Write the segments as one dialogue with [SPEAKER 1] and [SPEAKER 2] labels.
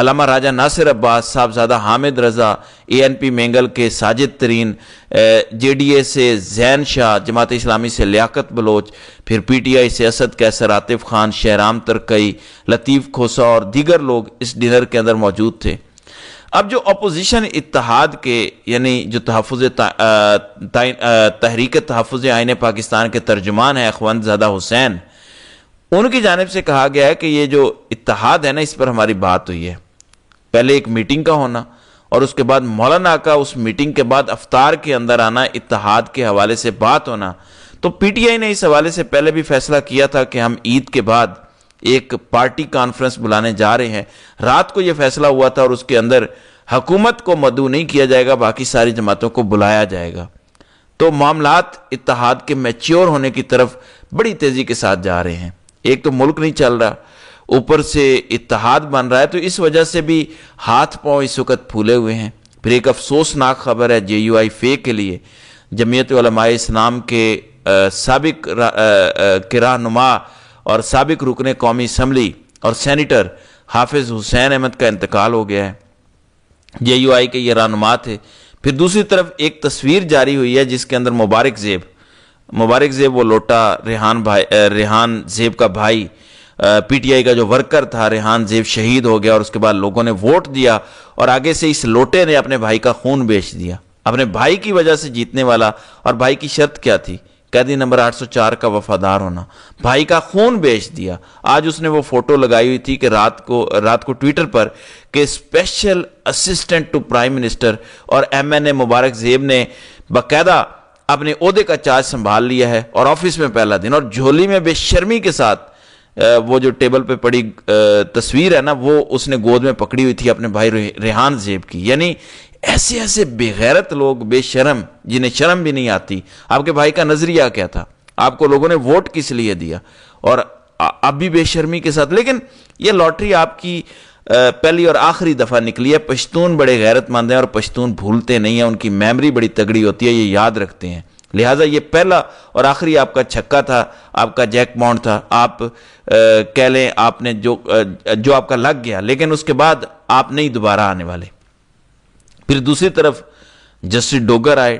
[SPEAKER 1] علامہ راجہ ناصر عباس، صاحبزادہ حامد رضا، ANP Mengal کے ساجد ترین، JDA سے زین شاہ، جماعت اسلامی سے لیاقت بلوچ، پھر PTI سے اسد کیسر، عاطف خان، شہرام ترکئی، لطیف کھوسا اور دیگر لوگ اس ڈنر کے اندر موجود تھے۔ اب جو اپوزیشن اتحاد کے یعنی جو تحریک تحفظ آئین پاکستان کے ترجمان ہیں اخوند زادہ حسین، ان کی جانب سے کہا گیا ہے کہ یہ جو اتحاد ہے نا، اس پر ہماری بات ہوئی ہے، پہلے ایک میٹنگ کا ہونا اور اس کے بعد مولانا کا اس میٹنگ کے بعد افطار کے اندر آنا، اتحاد کے حوالے سے بات ہونا۔ تو PTI نے اس حوالے سے پہلے بھی فیصلہ کیا تھا کہ ہم عید کے بعد ایک پارٹی کانفرنس بلانے جا رہے ہیں، رات کو یہ فیصلہ ہوا تھا اور اس کے اندر حکومت کو مدعو نہیں کیا جائے گا، باقی ساری جماعتوں کو بلایا جائے گا۔ تو معاملات اتحاد کے میچور ہونے کی طرف بڑی تیزی کے ساتھ جا رہے ہیں۔ ایک تو ملک نہیں چل رہا، اوپر سے اتحاد بن رہا ہے، تو اس وجہ سے بھی ہاتھ پاؤں اس وقت پھولے ہوئے ہیں۔ پھر ایک افسوسناک خبر ہے JUI فے کے لیے، جمعیت علماء اسلام کے سابق رہنما اور سابق رکن قومی اسمبلی اور سینیٹر حافظ حسین احمد کا انتقال ہو گیا ہے۔ JUI کے یہ رہنما تھے۔ پھر دوسری طرف ایک تصویر جاری ہوئی ہے جس کے اندر مبارک زیب وہ لوٹا، ریحان زیب کا بھائی، PTI کا جو ورکر تھا ریحان زیب شہید ہو گیا اور اس کے بعد لوگوں نے ووٹ دیا اور آگے سے اس لوٹے نے اپنے بھائی کا خون بیچ دیا، اپنے بھائی کی وجہ سے جیتنے والا۔ اور بھائی کی شرط کیا تھی؟ قیدی نمبر 804 کا وفادار ہونا، بھائی کا خون بیچ دیا۔ آج اس نے وہ فوٹو لگائی ہوئی تھی کہ رات کو ٹویٹر پر کہ special assistant to prime minister, اور MNA مبارک زیب نے باقاعدہ اپنے عہدے کا چارج سنبھال لیا ہے اور آفس میں پہلا دن، اور جھولی میں بے شرمی کے ساتھ وہ جو ٹیبل پہ پڑی تصویر ہے نا، وہ اس نے گود میں پکڑی ہوئی تھی اپنے بھائی ریحان زیب کی۔ یعنی ایسے بے غیرت لوگ، بے شرم، جنہیں شرم بھی نہیں آتی۔ آپ کے بھائی کا نظریہ کیا تھا؟ آپ کو لوگوں نے ووٹ کس لیے دیا؟ اور اب بھی بے شرمی کے ساتھ۔ لیکن یہ لاٹری آپ کی پہلی اور آخری دفعہ نکلی ہے۔ پشتون بڑے غیرت مند ہیں اور پشتون بھولتے نہیں ہیں، ان کی میموری بڑی تگڑی ہوتی ہے، یہ یاد رکھتے ہیں۔ لہٰذا یہ پہلا اور آخری آپ کا چھکا تھا، آپ کا جیک پاؤنڈ تھا۔ آپ کہہ لیں آپ نے جو آپ کا لگ گیا، لیکن اس کے بعد آپ نہیں دوبارہ آنے والے۔ پھر دوسری طرف جسٹس ڈوگر آئے،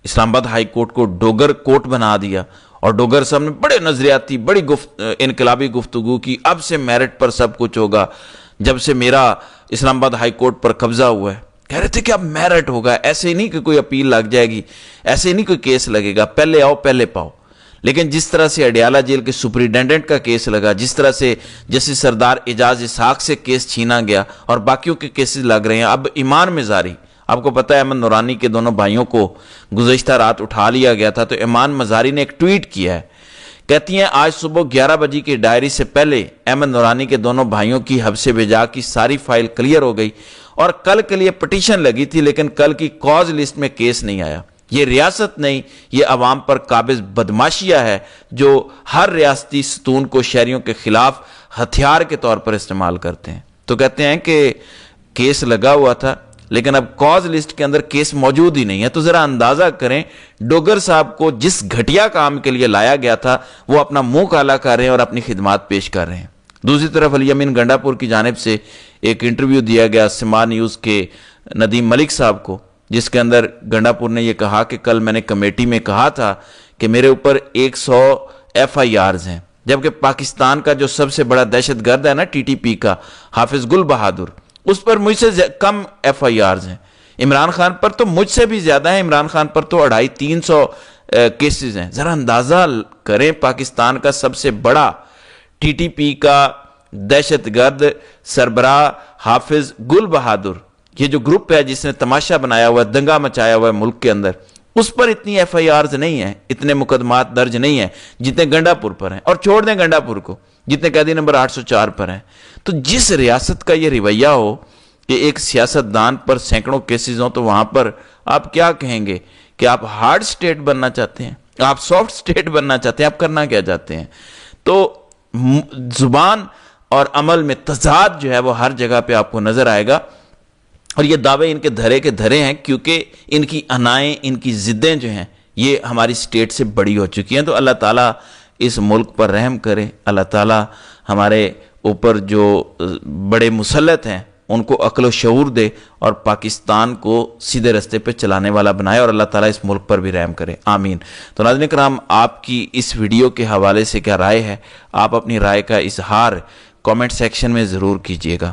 [SPEAKER 1] اسلام آباد ہائی کورٹ کو ڈوگر کورٹ بنا دیا، اور ڈوگر صاحب نے بڑے نظریاتی بڑی انقلابی گفتگو کی۔ اب سے میرٹ پر سب کچھ ہوگا، جب سے میرا اسلام آباد ہائی کورٹ پر قبضہ ہوا ہے۔ کہہ رہے تھے کہ اب میرٹ ہوگا، ایسے ہی نہیں کہ کوئی اپیل لگ جائے گی، ایسے ہی نہیں کوئی کیس لگے گا، پہلے آؤ پہلے پاؤ۔ لیکن جس طرح سے اڈیالہ جیل کے سپرنٹینڈنٹ کا کیس لگا، جس طرح سے جسٹس سردار اعجاز اسحاق سے کیس چھینا گیا اور باقیوں کے کیسز لگ رہے ہیں، اب ایمان مزاری، آپ کو پتہ ہے احمد نورانی کے دونوں بھائیوں کو گزشتہ رات اٹھا لیا گیا تھا، تو ایمان مزاری نے ایک ٹویٹ کیا ہے، کہتی ہیں آج صبح 11 بجے کی ڈائری سے پہلے احمد نورانی کے دونوں بھائیوں کی حبس بجا کی ساری فائل کلیئر ہو گئی، اور کل کے لیے پٹیشن لگی تھی لیکن کل کی کاز لسٹ میں کیس نہیں آیا۔ یہ ریاست نہیں، یہ عوام پر قابض بدماشیہ ہے جو ہر ریاستی ستون کو شہریوں کے خلاف ہتھیار کے طور پر استعمال کرتے ہیں۔ تو کہتے ہیں کہ کیس لگا ہوا تھا لیکن اب کاز لسٹ کے اندر کیس موجود ہی نہیں ہے۔ تو ذرا اندازہ کریں ڈوگر صاحب کو جس گھٹیا کام کے لیے لایا گیا تھا وہ اپنا منہ کالا کر رہے ہیں اور اپنی خدمات پیش کر رہے ہیں۔ دوسری طرف علی امین گنڈاپور کی جانب سے ایک انٹرویو دیا گیا سما نیوز کے ندیم ملک صاحب کو، جس کے اندر گنڈاپور نے یہ کہا کہ کل میں نے کمیٹی میں کہا تھا کہ میرے اوپر 100 FIRs ہیں، جبکہ پاکستان کا جو سب سے بڑا دہشت گرد ہے نا TTP کا حافظ گل بہادر، اس پر مجھ سے کم FIRs ہیں۔ عمران خان پر تو مجھ سے بھی زیادہ ہیں، عمران خان پر تو 250-300 کیسز ہیں۔ ذرا اندازہ کریں، پاکستان کا سب سے بڑا TTP کا دہشت گرد سربراہ حافظ گل بہادر، یہ جو گروپ ہے جس نے تماشا بنایا ہوا ہے، دنگا مچایا ہوا ہے ملک کے اندر، اس پر اتنی FIRs نہیں ہیں، اتنے مقدمات درج نہیں ہیں جتنے گنڈاپور پر ہیں، اور چھوڑ دیں گنڈاپور کو جتنے قیدی نمبر 804 پر ہیں۔ تو جس ریاست کا یہ رویہ ہو کہ ایک سیاستدان پر سینکڑوں کیسز ہوں، تو وہاں پر آپ کیا کہیں گے کہ آپ ہارڈ سٹیٹ بننا چاہتے ہیں، آپ سافٹ سٹیٹ بننا چاہتے ہیں، آپ کرنا کیا چاہتے ہیں؟ تو زبان اور عمل میں تضاد جو ہے وہ ہر جگہ پہ آپ کو نظر آئے گا، اور یہ دعوے ان کے دھرے کے دھرے ہیں کیونکہ ان کی انائیں، ان کی ضدیں جو ہیں یہ ہماری سٹیٹ سے بڑی ہو چکی ہیں۔ تو اللہ تعالیٰ اس ملک پر رحم کرے، اللہ تعالیٰ ہمارے اوپر جو بڑے مسلط ہیں ان کو عقل و شعور دے اور پاکستان کو سیدھے رستے پہ چلانے والا بنائے، اور اللہ تعالیٰ اس ملک پر بھی رحم کرے، آمین۔ تو ناظرین کرام، آپ کی اس ویڈیو کے حوالے سے کیا رائے ہے؟ آپ اپنی رائے کا اظہار کامنٹ سیکشن میں ضرور کیجیے گا۔